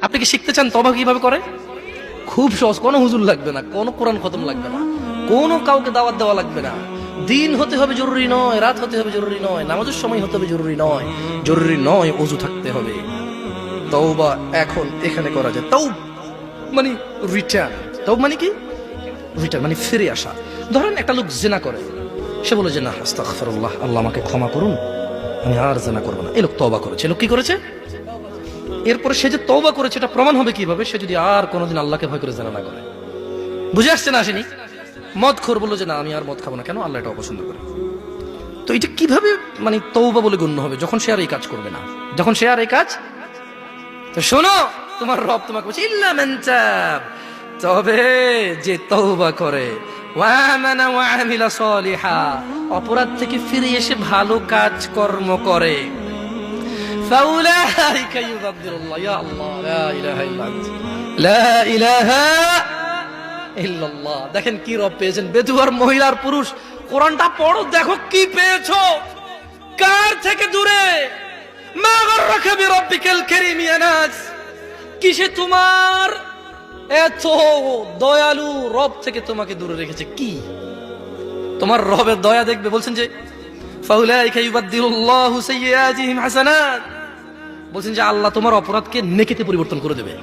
আপনি কি শিখতে চান তওবা কিভাবে করে? খুব সহজ, কোনো হুজুর লাগবে না, কোনো কোরআন খতম লাগবে না, কোনো কাউকে দাওয়াত দেওয়া লাগবে না। দিন হতে হবে জরুরি নয়, রাত হতে হবে জরুরি নয়, নামাজের সময় হতে হবে জরুরি নয়, জরুরি নয় ওযু থাকতে হবে। তওবা এখন এখানে করা যায়। তওব মানে রিটার্ন, তওব মানে কি? রিটার্ন মানে ফিরে আসা। ধরেন একটা লোক জিনা করে, সে বলে যে না আস্তাগফিরুল্লাহ, আল্লাহ আমাকে ক্ষমা করুন, আমি আর জিনা করব না। এই লোক তওবা করেছে। লোক কি করেছে? এরপরে সে যে তওবা করেছে এটা প্রমাণ হবে কিভাবে? সে যদি আর কোনোদিন আল্লাহকে ভয় করে জিনা না করে। বুঝে আসছে না? আসেনি? মদখোর বললো যে না আমি আর মদ খাবো না, কেন? আল্লাহ এটা অপছন্দ করে। তো এটা কিভাবে মানে তওবা বলে গণ্য হবে? যখন সে আর এই কাজ করবে না, যখন সে আর এই কাজ। তো শোনো, তোমার রব তোমাকে বলছে ইল্লা মান তাব, তবে যে তওবা করে, ওয়া আমানা ওয়া আমিলা সলিহা, অপরাধ থেকে ফিরে এসে ভালো কাজ কর্ম করে, ফাউলাইকা ইউবাদদিরুল্লাহ, ইয়া আল্লাহ লা ইলাহা ইল্লা আনতা, লা ইলাহা ইল্লাল্লাহ। দেখেন কি রব পেয়েছেন, বেদুয়ার মহিলার পুরুষ। কোরআনটা পড়ো, দেখো কি পেয়েছো, কার থেকে দূরে। মা গাররাকা বিরাব্বিকাল কারীম ইয়া নাস, কিসে তোমার এত দয়ালু রব থেকে তোমাকে দূরে রেখেছে? কি তোমার রবের দয়া দেখবে? বলছেন যে ফাউলাইকা ইউবাদদিলুল্লাহু সাইয়্যাতিহিম হাসানাত, বলছেন যে আল্লাহ তোমার অপরাধকে নেকিতে পরিবর্তন করে দেবে।